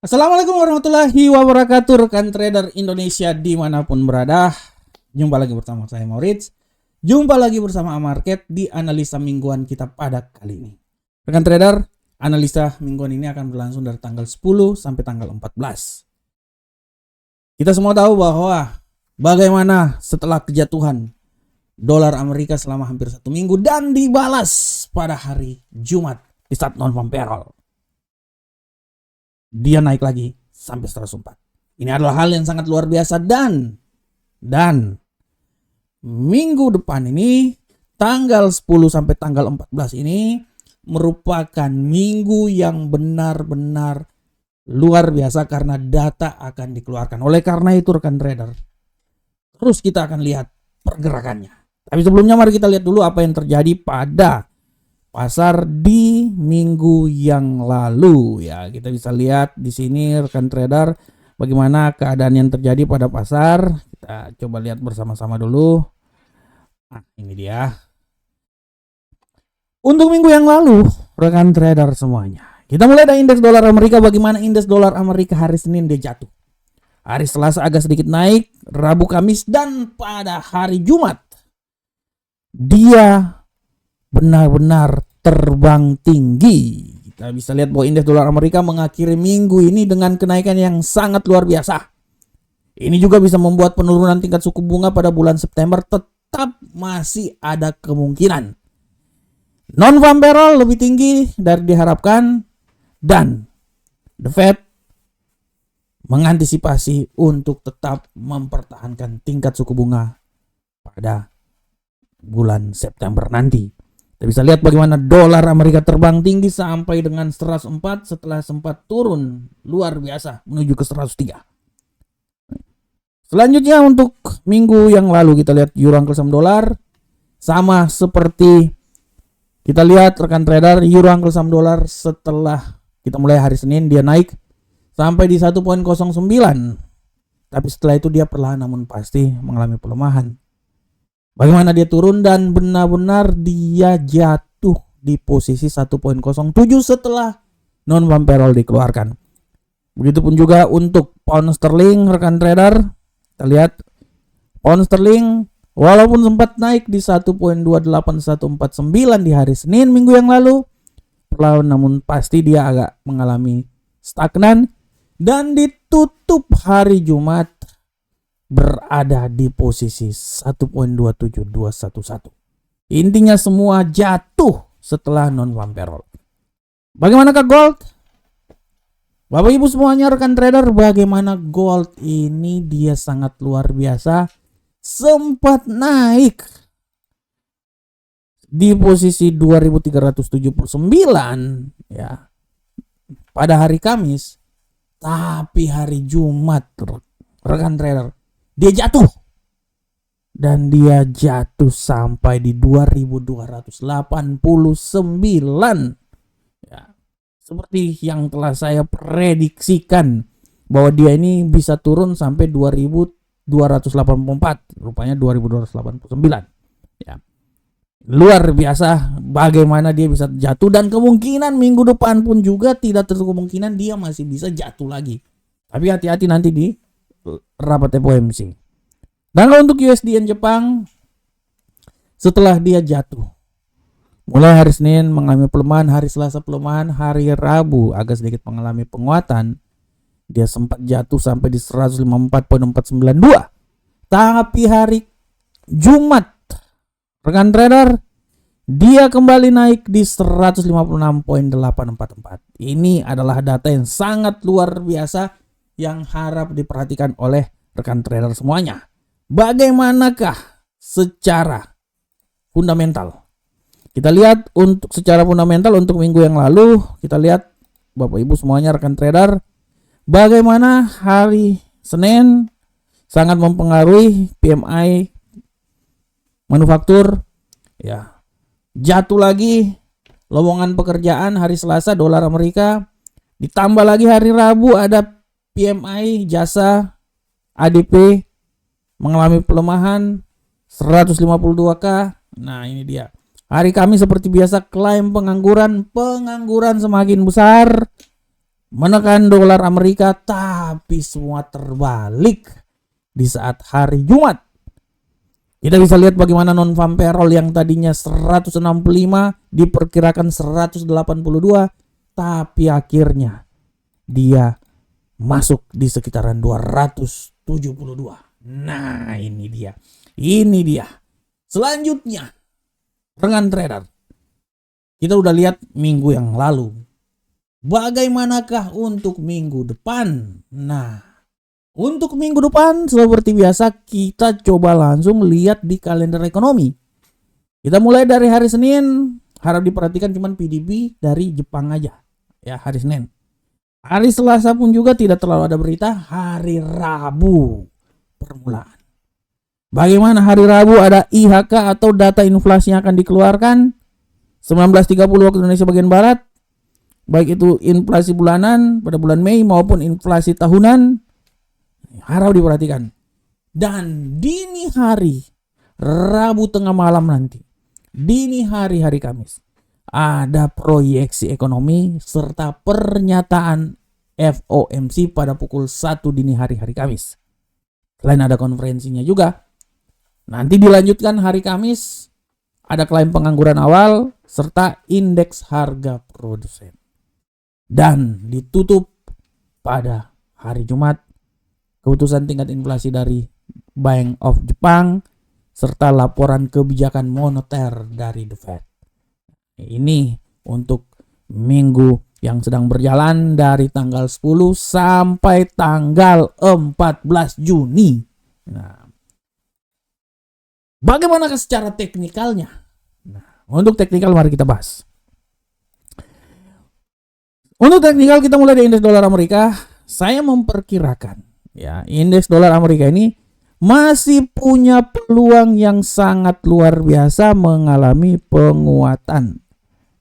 Assalamualaikum warahmatullahi wabarakatuh, rekan trader Indonesia dimanapun berada. Jumpa lagi bersama saya Maurits. Jumpa lagi bersama Amarket di analisa mingguan kita pada kali ini. Rekan trader, analisa mingguan ini akan berlangsung dari tanggal 10 sampai tanggal 14. Kita semua tahu bahwa bagaimana setelah kejatuhan dolar Amerika selama hampir 1 minggu dan dibalas pada hari Jumat di saat non-farm payroll, dia naik lagi sampai 104. Ini adalah hal yang sangat luar biasa dan minggu depan ini tanggal 10 sampai tanggal 14 ini merupakan minggu yang benar-benar luar biasa karena data akan dikeluarkan. Oleh karena itu rekan trader, terus kita akan lihat pergerakannya. Tapi sebelumnya mari kita lihat dulu apa yang terjadi pada pasar di minggu yang lalu ya. Kita bisa lihat di sini rekan trader bagaimana keadaan yang terjadi pada pasar. Kita coba lihat bersama-sama dulu. Nah, ini dia. Untuk minggu yang lalu rekan trader semuanya, kita mulai dari indeks dolar Amerika. Bagaimana indeks dolar Amerika hari Senin dia jatuh. Hari Selasa agak sedikit naik, Rabu, Kamis, dan pada hari Jumat dia benar-benar terbang tinggi. Kita bisa lihat bahwa indeks dolar Amerika mengakhiri minggu ini dengan kenaikan yang sangat luar biasa. Ini juga bisa membuat penurunan tingkat suku bunga pada bulan September tetap masih ada kemungkinan. Non-farm payroll lebih tinggi dari diharapkan dan The Fed mengantisipasi untuk tetap mempertahankan tingkat suku bunga pada bulan September nanti. Kita bisa lihat bagaimana dolar Amerika terbang tinggi sampai dengan 104 setelah sempat turun luar biasa menuju ke 103. Selanjutnya untuk minggu yang lalu kita lihat euro angkel saham dolar sama seperti kita lihat rekan trader, euro angkel saham dolar setelah kita mulai hari Senin dia naik sampai di 1.09. Tapi setelah itu dia perlahan namun pasti mengalami pelemahan. Bagaimana dia turun dan benar-benar dia jatuh di posisi 1.07 setelah non-farm payroll dikeluarkan. Begitupun juga untuk pound sterling rekan trader. Kita lihat pound sterling walaupun sempat naik di 1.28149 di hari Senin minggu yang lalu, perlahan namun pasti dia agak mengalami stagnan dan ditutup hari Jumat berada di posisi 1.27211. Intinya semua jatuh setelah non-farm payroll. Bagaimanakah gold? Bapak Ibu semuanya rekan trader, bagaimana gold ini dia sangat luar biasa. Sempat naik di posisi 2379 ya pada hari Kamis, tapi hari Jumat rekan trader dia jatuh dan dia jatuh sampai di 2289 ya. Seperti yang telah saya prediksikan bahwa dia ini bisa turun sampai 2284, rupanya 2289 ya. Luar biasa bagaimana dia bisa jatuh dan kemungkinan minggu depan pun juga tidak tertutup kemungkinan dia masih bisa jatuh lagi. Tapi hati-hati nanti di rapat FOMC. Dan kalau untuk USD Jepang setelah dia jatuh mulai hari Senin mengalami pelemahan, hari Selasa pelemahan, hari Rabu agak sedikit mengalami penguatan. Dia sempat jatuh sampai di 154.492. Tapi hari Jumat rekan trader dia kembali naik di 156.844. Ini adalah data yang sangat luar biasa yang harap diperhatikan oleh rekan trader semuanya. Bagaimanakah secara fundamental? Kita lihat untuk secara fundamental untuk minggu yang lalu, kita lihat Bapak Ibu semuanya rekan trader, bagaimana hari Senin sangat mempengaruhi PMI manufaktur ya. Jatuh lagi lowongan pekerjaan hari Selasa dolar Amerika, ditambah lagi hari Rabu ada PMI jasa ADP mengalami pelemahan 152K. Nah, ini dia. Hari Kamis seperti biasa klaim pengangguran semakin besar. menekan dolar Amerika, tapi semua terbalik di saat hari Jumat. Kita bisa lihat bagaimana non-farm payroll yang tadinya 165 diperkirakan 182, tapi akhirnya dia masuk di sekitaran 272. Nah, ini dia. Ini dia. Selanjutnya, rekan trader. Kita udah lihat minggu yang lalu. Bagaimanakah untuk minggu depan? Nah, untuk minggu depan seperti biasa kita coba langsung lihat di kalender ekonomi. Kita mulai dari hari Senin, harap diperhatikan cuman PDB dari Jepang aja. Ya, hari Senin. Hari Selasa pun juga tidak terlalu ada berita. Hari Rabu permulaan. Bagaimana hari Rabu? Ada IHK atau data inflasi yang akan dikeluarkan 19.30 waktu Indonesia bagian Barat. Baik itu inflasi bulanan pada bulan Mei maupun inflasi tahunan. Harap diperhatikan. Dan dini hari Rabu tengah malam nanti, dini hari Kamis, ada proyeksi ekonomi serta pernyataan FOMC pada pukul 1 dini hari Kamis. Selain ada konferensinya juga, nanti dilanjutkan hari Kamis ada klaim pengangguran awal serta indeks harga produsen. Dan ditutup pada hari Jumat keputusan tingkat inflasi dari Bank of Japan serta laporan kebijakan moneter dari The Fed. Ini untuk minggu yang sedang berjalan dari tanggal 10 sampai tanggal 14 Juni. Nah, bagaimana secara teknikalnya? Nah, untuk teknikal mari kita bahas. Untuk teknikal kita mulai dari indeks dolar Amerika. Saya memperkirakan ya, indeks dolar Amerika ini masih punya peluang yang sangat luar biasa mengalami penguatan.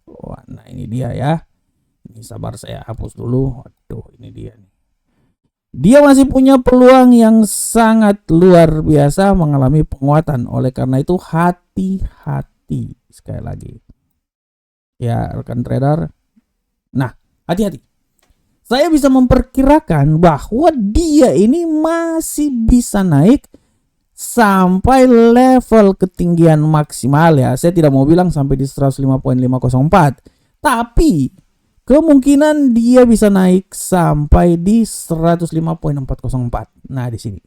Wah, nah ini dia ya. Ini sabar saya hapus dulu. Waduh, ini dia nih. Dia masih punya peluang yang sangat luar biasa mengalami penguatan. Oleh karena itu hati-hati. Sekali lagi. Ya, rekan trader. Nah, hati-hati. Saya bisa memperkirakan bahwa dia ini masih bisa naik sampai level ketinggian maksimal ya. Saya tidak mau bilang sampai di 105.504. Tapi kemungkinan dia bisa naik sampai di 105.404. Nah, di sini.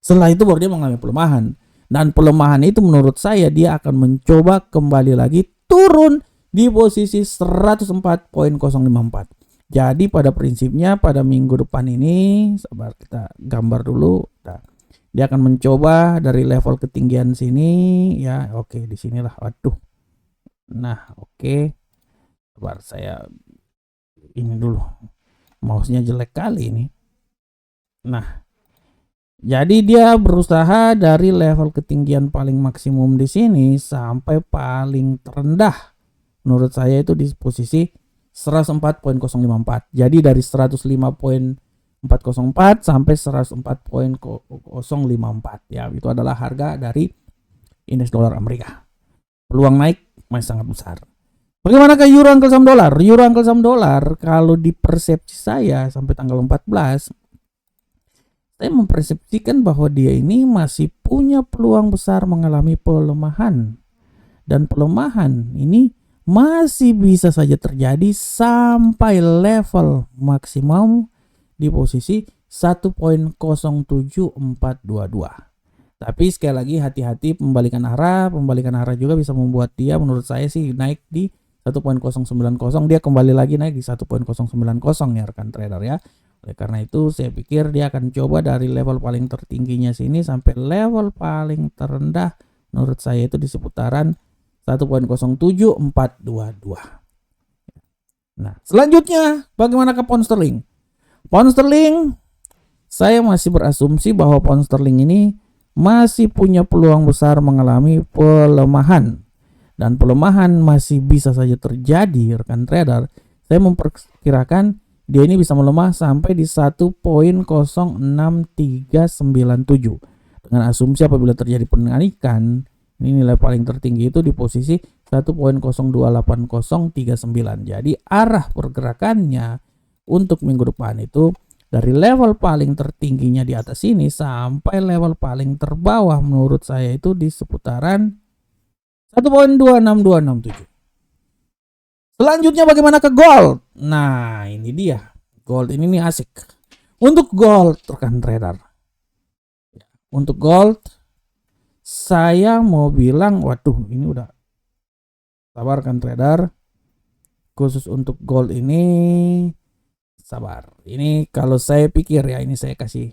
Setelah itu baru dia mengalami pelemahan. Dan pelemahan itu menurut saya dia akan mencoba kembali lagi turun di posisi 104.054. Jadi pada prinsipnya pada minggu depan ini, sabar kita gambar dulu. Nah, dia akan mencoba dari level ketinggian sini ya. Oke, di sinilah. Waduh. Nah, oke. Sabar saya ini dulu. Mouse-nya jelek kali ini. Nah, jadi dia berusaha dari level ketinggian paling maksimum di sini sampai paling terendah. Menurut saya itu di posisi 104.054. Jadi dari 105.404 sampai 104.054 ya, itu adalah harga dari indeks dolar Amerika. Peluang naik masih sangat besar. Bagaimana ke euro angkel saham dolar? Euro angkel saham dolar kalau di persepsi saya sampai tanggal 14, saya mempersepsikan bahwa dia ini masih punya peluang besar mengalami pelemahan. Dan pelemahan ini masih bisa saja terjadi sampai level maksimum di posisi 1.07422. Tapi sekali lagi hati-hati pembalikan arah juga bisa membuat dia menurut saya sih naik di 1.090. Dia kembali lagi naik di 1.090 ya rekan trader ya. Oleh karena itu saya pikir dia akan coba dari level paling tertingginya sini sampai level paling terendah menurut saya itu di seputaran 1.07422. Nah, selanjutnya bagaimana ke pound sterling? Pound sterling saya masih berasumsi bahwa pound sterling ini masih punya peluang besar mengalami pelemahan. Dan pelemahan masih bisa saja terjadi rekan trader. Saya memperkirakan dia ini bisa melemah sampai di 1.06397. Dengan asumsi apabila terjadi penaikan, ini nilai paling tertinggi itu di posisi 1.0280039. Jadi arah pergerakannya untuk minggu depan itu dari level paling tertingginya di atas ini sampai level paling terbawah menurut saya itu di seputaran 1.26267. Selanjutnya bagaimana ke gold? Nah, ini dia. Gold ini nih asik. Untuk gold rekan trader. Untuk gold saya mau bilang, waduh, ini udah sabar rekan trader. Khusus untuk gold ini sabar. Ini kalau saya pikir ya, ini saya kasih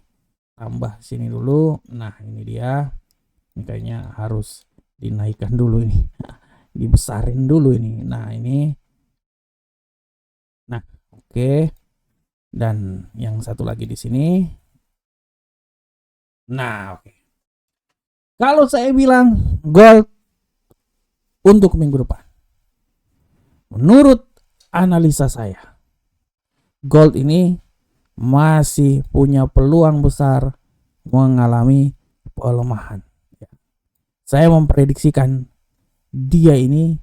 tambah sini dulu. Nah, ini dia. Ini kayaknya harus dinaikkan dulu ini. Dibesarin dulu ini. Nah, ini. Nah, oke. Dan yang satu lagi di sini. Nah, oke. Kalau saya bilang gold untuk minggu depan, menurut analisa saya, gold ini masih punya peluang besar mengalami pelemahan. Saya memprediksikan dia ini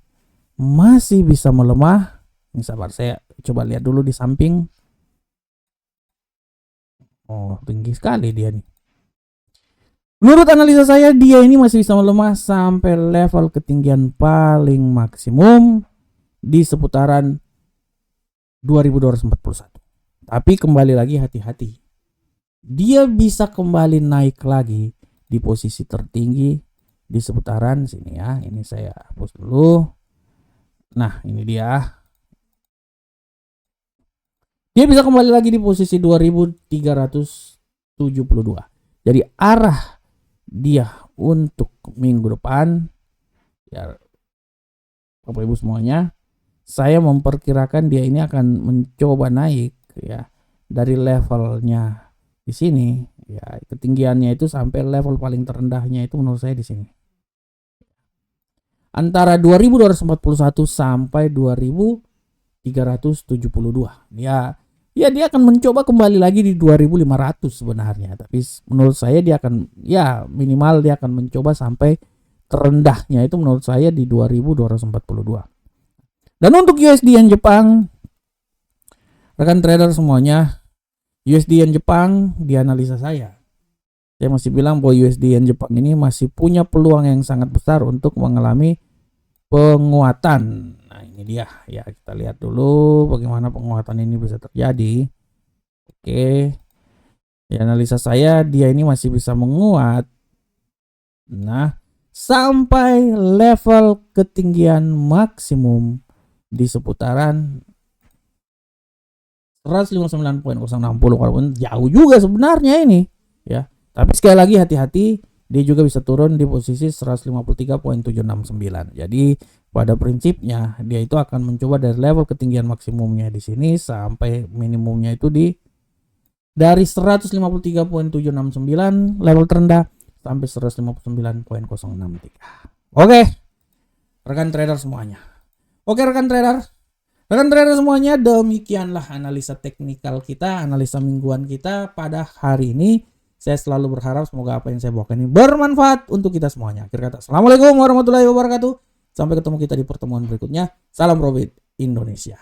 masih bisa melemah. Ini sabar, saya coba lihat dulu di samping. Oh, tinggi sekali dia nih. Menurut analisa saya, dia ini masih bisa melemah sampai level ketinggian paling maksimum di seputaran 2241. Tapi kembali lagi hati-hati. Dia bisa kembali naik lagi di posisi tertinggi di seputaran sini ya. Ini saya hapus dulu. Nah, ini dia. Dia bisa kembali lagi di posisi 2372. Jadi arah dia untuk minggu depan ya Bapak Ibu semuanya, saya memperkirakan dia ini akan mencoba naik ya dari levelnya di sini ya, ketinggiannya itu sampai level paling terendahnya itu menurut saya di sini. Antara 2241 sampai 2372. Ya dia akan mencoba kembali lagi di 2500 sebenarnya, tapi menurut saya dia akan ya minimal dia akan mencoba sampai terendahnya itu menurut saya di 2242. Dan untuk USD yen Jepang, rekan trader semuanya, USD yen Jepang di analisa saya masih bilang bahwa USD yen Jepang ini masih punya peluang yang sangat besar untuk mengalami penguatan. Nah, ini dia ya, kita lihat dulu bagaimana penguatan ini bisa terjadi. Oke, di analisa saya dia ini masih bisa menguat. Nah, sampai level ketinggian maksimum di seputaran 159.060, walaupun jauh juga sebenarnya ini ya. Tapi sekali lagi hati-hati, dia juga bisa turun di posisi 153.769. Jadi pada prinsipnya dia itu akan mencoba dari level ketinggian maksimumnya di sini sampai minimumnya itu dari 153.769 level terendah sampai 159.063. Oke, rekan trader semuanya. Oke, rekan trader semuanya, demikianlah analisa teknikal kita, analisa mingguan kita pada hari ini. Saya selalu berharap semoga apa yang saya bawakan ini bermanfaat untuk kita semuanya. Akhir kata, assalamualaikum warahmatullahi wabarakatuh. Sampai ketemu kita di pertemuan berikutnya. Salam Profit Indonesia.